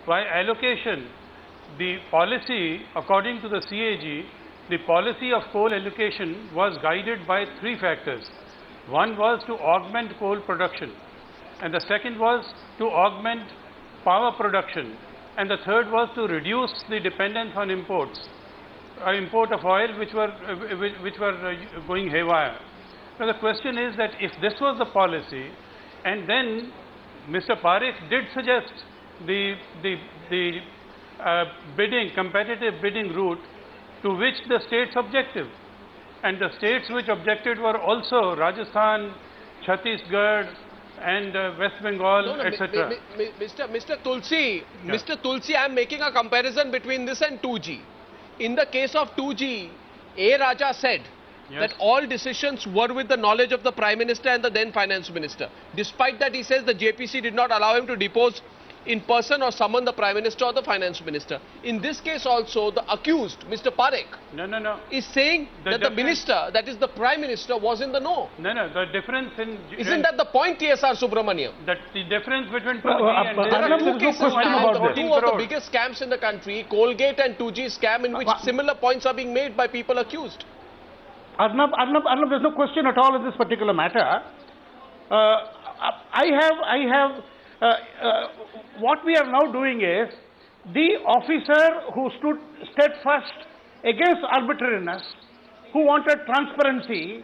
by allocation, the policy, according to the CAG, the policy of coal allocation was guided by three factors. One was to augment coal production, and the second was to augment power production, and the third was to reduce the dependence on imports, import of oil which were going haywire. Now the question is that if this was the policy, and then Mr. Parekh did suggest the competitive bidding route, to which the states objected, and the states which objected were also Rajasthan, Chhattisgarh, and West Bengal, etc. Mr. Tulsi, yeah. Mr. Tulsi, I am making a comparison between this and 2G. In the case of 2G, A. Raja said that all decisions were with the knowledge of the Prime Minister and the then Finance Minister. Despite that, he says the JPC did not allow him to depose in person or summon the Prime Minister or the Finance Minister. In this case also, the accused, Mr. Parekh, is saying that the Minister, that is the Prime Minister, was in the know. The difference in... Isn't that the point, TSR Subramaniam? That the difference between 2G and... There are two cases now, two of the biggest scams in the country, Colgate and 2G scam, in which similar points are being made by people accused. Arnab, there's no question at all in this particular matter. What we are now doing is, the officer who stood steadfast against arbitrariness, who wanted transparency,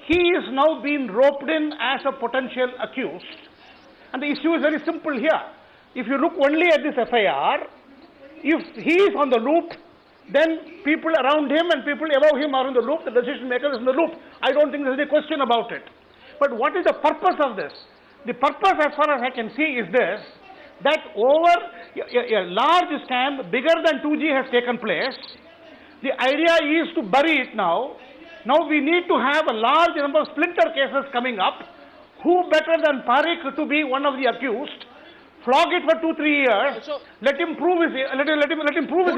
he is now being roped in as a potential accused. And the issue is very simple here. If you look only at this FIR, if he is on the loop, then people around him and people above him are in the loop, the decision maker is in the loop. I don't think there is any question about it. But what is the purpose of this? The purpose, as far as I can see, is this, that over a large scam, bigger than 2G, has taken place. The idea is to bury it now. Now we need to have a large number of splinter cases coming up. Who better than Parekh to be one of the accused? Flog it for 2-3 years. Let him prove his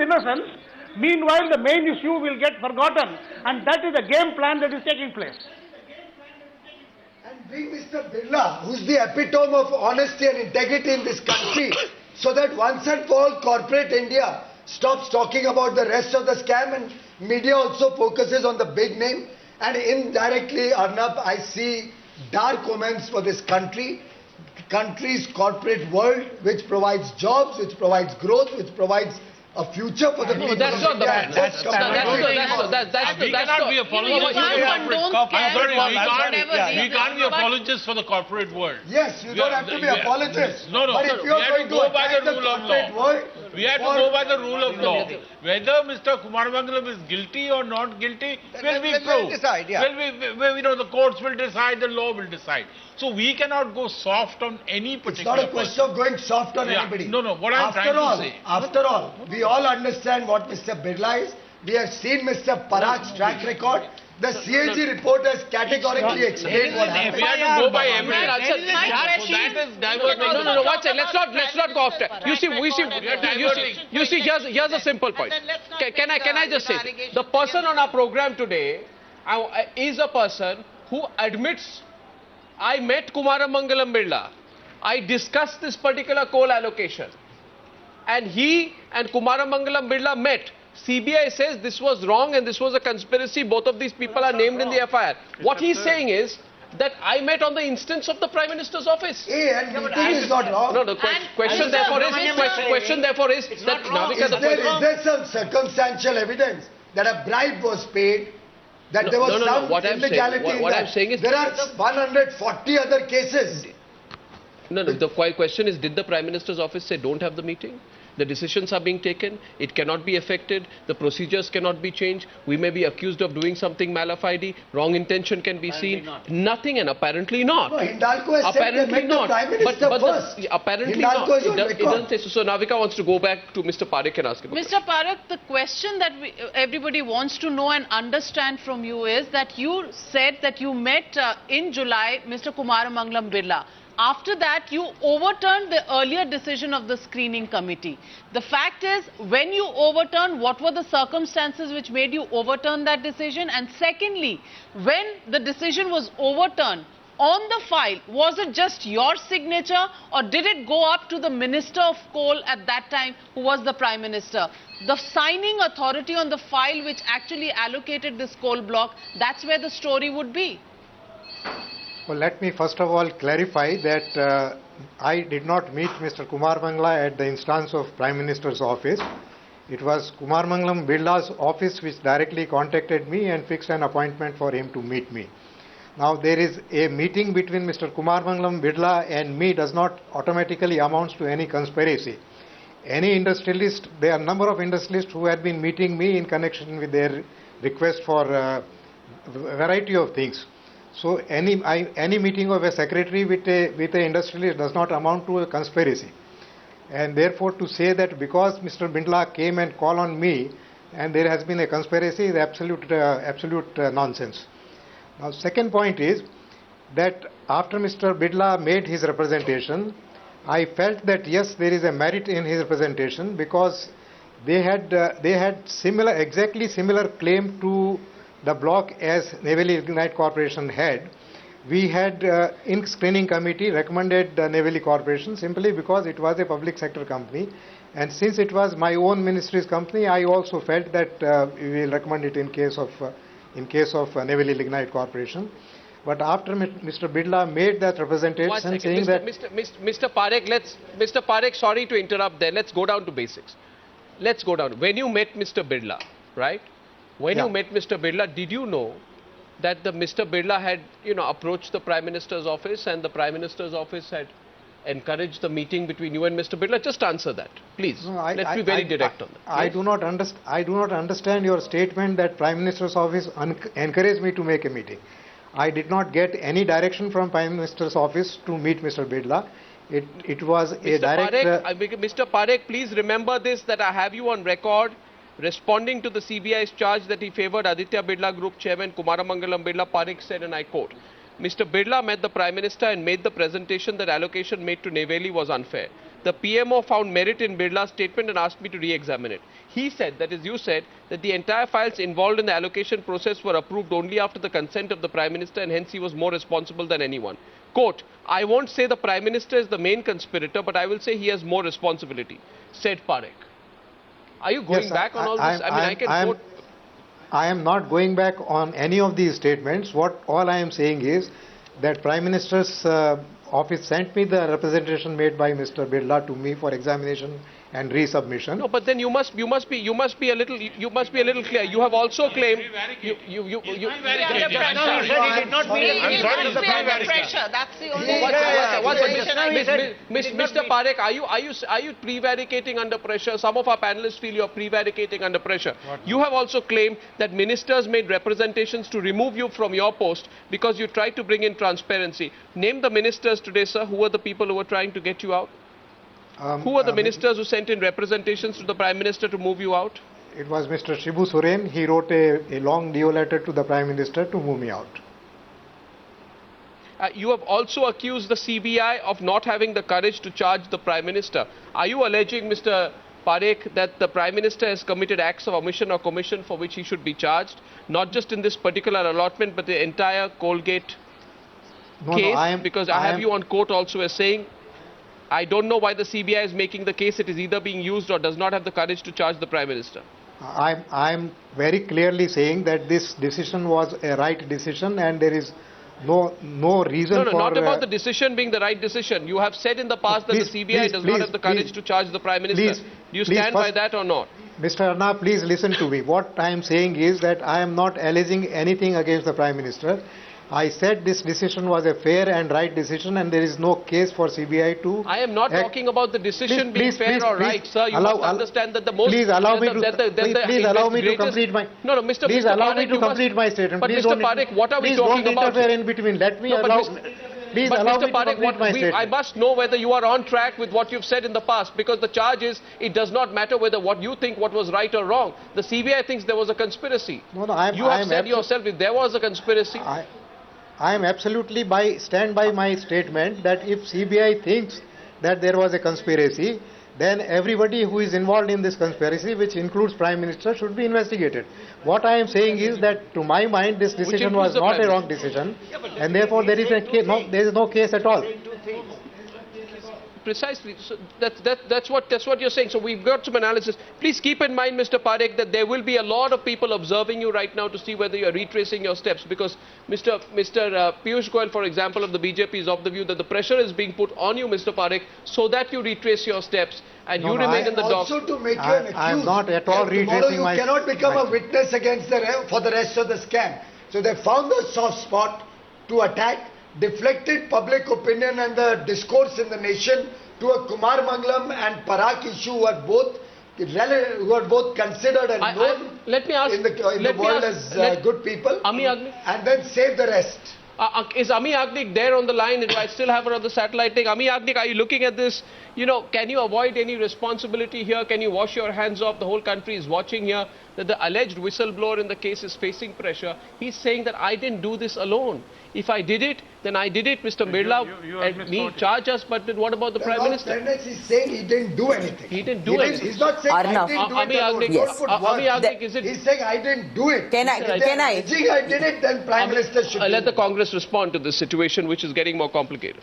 innocence. Meanwhile, the main issue will get forgotten, and that is the game plan that is taking place. And bring Mr. Birla, who's the epitome of honesty and integrity in this country, so that once and for all corporate India stops talking about the rest of the scam and media also focuses on the big name. And indirectly, Arnab, I see dark omens for this country's corporate world, which provides jobs, which provides growth, which provides a future for the people. That's not the point. We cannot be apologists we can't be apologists for the corporate world. Yes, you don't have to be apologists. No, but if we have to go by the rule of law. We have to go by the rule of law. Whether Mr. Kumaramanglam is guilty or not guilty will be proved. The courts will decide, the law will decide. So we cannot go soft on any particular person. It's not a question of going soft on anybody. No, what I'm trying to say. After all, we all understand what Mr. Birla is. We have seen Mr. Parakh's track record. The CAG report has categorically explained what happened. We have to go by evidence. Let's not go off track. You see, here's a simple point. Can I just say, the person on our program today is a person who admits, I met Kumaramangalam Birla. I discussed this particular coal allocation. And he and Kumaramangalam Birla met. CBI says this was wrong and this was a conspiracy. Both of these people are named in the FIR. What he's saying is that I met on the instance of the Prime Minister's office. And meeting is not wrong. No, the question therefore is that Navika, is there some circumstantial evidence that a bribe was paid? That there was some illegality in that. What I'm saying is... There are 140 other cases. No, the question is, did the Prime Minister's office say don't have the meeting? The decisions are being taken, it cannot be affected, the procedures cannot be changed, we may be accused of doing something mala fide, wrong intention can be seen, nothing, and apparently not. No, Hindalco has said they met the Prime Minister first. Apparently not. It doesn't say so. So Navika wants to go back to Mr. Parekh and ask him. Mr. Parekh, the question that everybody wants to know and understand from you is that you said that you met in July Mr. Kumaramangalam Birla. After that, you overturned the earlier decision of the screening committee. The fact is, when you overturned, what were the circumstances which made you overturn that decision? And secondly, when the decision was overturned, On the file, was it just your signature or did it go up to the Minister of Coal at that time, who was the Prime Minister? The signing authority on the file which actually allocated this coal block, that's where the story would be. Well, let me first of all clarify that I did not meet Mr. Kumar Mangla at the instance of Prime Minister's office. It was Kumar Mangalam Birla's office which directly contacted me and fixed an appointment for him to meet me. Now, there is a meeting between Mr. Kumar Mangalam Birla and me does not automatically amounts to any conspiracy. Any industrialist, there are a number of industrialists who had been meeting me in connection with their request for a variety of things. So, any meeting of a secretary with an industrialist does not amount to a conspiracy. And therefore, to say that because Mr. Birla came and called on me and there has been a conspiracy is absolute nonsense. Now, second point is that after Mr. Birla made his representation, I felt that yes, there is a merit in his representation because they had exactly similar claim to the block as Naval Lignite Corporation had. We had in screening committee recommended Naval Corporation simply because it was a public sector company, and since it was my own ministry's company, I also felt that we will recommend it in case of Naval Lignite Corporation. But after Mr. Birla made that representation saying that... Mr. Parekh, sorry to interrupt there. Let's go down to basics. Let's go down. When you met Mr. Birla, right? When you met Mr. Birla, did you know that Mr. Birla had, approached the Prime Minister's office and the Prime Minister's office had encouraged the meeting between you and Mr. Birla? Just answer that, please. No, let's be very direct on that. I do not understand your statement that Prime Minister's office encouraged me to make a meeting. I did not get any direction from Prime Minister's office to meet Mr. Birla. It was a direct... Mr. Parekh, please remember this, that I have you on record responding to the CBI's charge that he favored Aditya Birla Group Chairman Kumar Mangalam Birla. Parekh said, and I quote, Mr. Birla met the Prime Minister and made the presentation that allocation made to Neyveli was unfair. The PMO found merit in Birla's statement and asked me to re-examine it. He said, that is you said, that the entire files involved in the allocation process were approved only after the consent of the Prime Minister and hence he was more responsible than anyone. Quote, I won't say the Prime Minister is the main conspirator, but I will say he has more responsibility, said Parekh. Are you going back on all this? I can quote... I am not going back on any of these statements. All I am saying is that Prime Minister's office sent me the representation made by Mr. Birla to me for examination and resubmission. No, but then you must be a little clear. You have also claimed That's the only Mr. Parekh, are you prevaricating under pressure? Some of our panelists feel you are prevaricating under pressure. You have also claimed that ministers made representations to remove you from your post because you tried to bring in transparency. Name the ministers today, sir. Who are the people who were trying to get you out? Who are the ministers who sent in representations to the Prime Minister to move you out? It was Mr. Shibu Soren. He wrote a long DO letter to the Prime Minister to move me out. You have also accused the CBI of not having the courage to charge the Prime Minister. Are you alleging, Mr. Parekh, that the Prime Minister has committed acts of omission or commission for which he should be charged, not just in this particular allotment, but the entire Colgate case? Because I have you on court also as saying, I don't know why the CBI is making the case. It is either being used or does not have the courage to charge the Prime Minister. I'm very clearly saying that this decision was a right decision and there is no reason for... No, not about the decision being the right decision. You have said in the past that the CBI does not have the courage to charge the Prime Minister. Do you stand by that or not? Mr. Arna, please listen to me. What I am saying is that I am not alleging anything against the Prime Minister. I said this decision was a fair and right decision and there is no case for CBI to... I am not talking about the decision being fair or right, sir. You must understand that the most... Please allow me to complete my... No, Mr. Please allow me to complete my statement. But Mr. Parekh, what are we talking about? Please don't interfere in between. Let me allow... Please allow me to complete my statement. I must know whether you are on track with what you've said in the past, because the charge is it does not matter whether what you think what was right or wrong. The CBI thinks there was a conspiracy. You have said yourself if there was a conspiracy... I am absolutely stand by my statement that if CBI thinks that there was a conspiracy, then everybody who is involved in this conspiracy, which includes Prime Minister, should be investigated. What I am saying is that, to my mind, this decision was not a wrong decision, and therefore there is no case at all. Precisely. So that's what you're saying. So we've got some analysis. Please keep in mind, Mr. Parekh, that there will be a lot of people observing you right now to see whether you're retracing your steps, because Mr. Piyush Goyal, for example, of the BJP, is of the view that the pressure is being put on you, Mr. Parekh, so that you retrace your steps and you remain in the dock. Also, to make you an accused, I am not at all retracing my... You cannot become a witness against for the rest of the scam. So they found the soft spot to attack, deflected public opinion and the discourse in the nation to a Kumar Mangalam and Parak issue who are both considered and known in the world as good people, and then save the rest. Is Ami Agnik there on the line? Do I still have her on the satellite thing? Ami Agnik, are you looking at this? You know, can you avoid any responsibility here? Can you wash your hands off? The whole country is watching here that the alleged whistleblower in the case is facing pressure. He's saying that I didn't do this alone. If I did it, then I did it. Mr. Birla and me charge us, but then what about the Prime Minister? He's saying he didn't do anything. He didn't do anything. He's not saying I didn't do it alone. Yes. Ami Agnik, is it? He's saying I didn't do it. Can I? I did it, then Prime Minister should let the Congress respond to this situation, which is getting more complicated.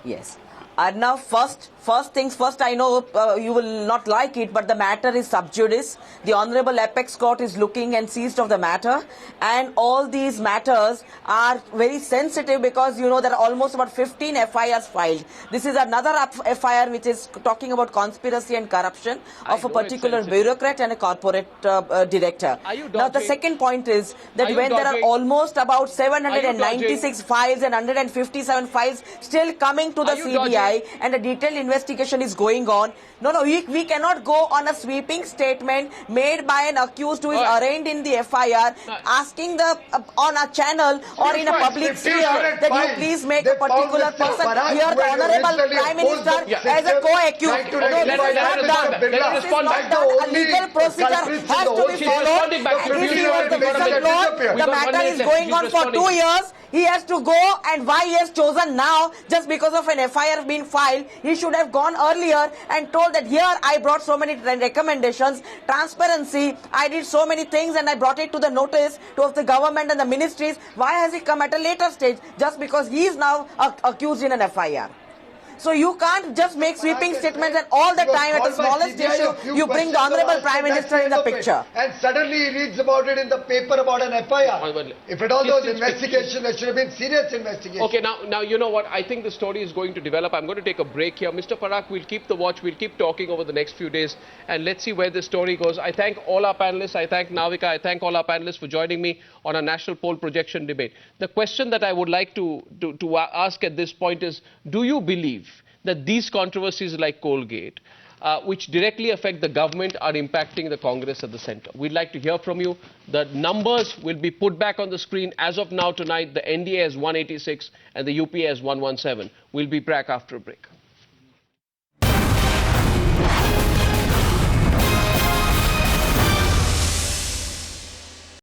Yes. Now, first things first, I know you will not like it, but the matter is sub judice. The Honorable Apex Court is looking and seized of the matter, and all these matters are very sensitive because, you know, there are almost about 15 FIRs filed. This is another FIR which is talking about conspiracy and corruption of a particular bureaucrat and a corporate director. Now, the second point is that when there are almost about 796 files and 157 files still coming to the CBI, and a detailed investigation is going on. No, we cannot go on a sweeping statement made by an accused who is arraigned in the FIR, asking on a channel or in a public sphere that you please make a particular person here the Honorable Prime Minister as a co-accused. No, this is not done. This is not done. A legal procedure has to be followed. And if he was the whistleblower, the matter is going on for 2 years. He has to go, and why he has chosen now just because of an FIR being filed? He should have gone earlier and told that here I brought so many recommendations, transparency, I did so many things and I brought it to the notice of the government and the ministries. Why has he come at a later stage just because he is now accused in an FIR? So you can't just make sweeping statements and all the time at the smallest issue you bring the Honorable Prime Minister in the picture. And suddenly he reads about it in the paper about an FIR. If at all those investigations, there should have been serious investigations. Okay, now you know what? I think the story is going to develop. I'm going to take a break here. Mr. Parak, we'll keep the watch. We'll keep talking over the next few days and let's see where this story goes. I thank all our panelists. I thank Navika. I thank all our panelists for joining me on a national poll projection debate. The question that I would like to ask at this point is, do you believe that these controversies like Colgate, which directly affect the government, are impacting the Congress at the centre? We'd like to hear from you. The numbers will be put back on the screen. As of now tonight, the NDA has 186 and the UPA has 117. We'll be back after a break.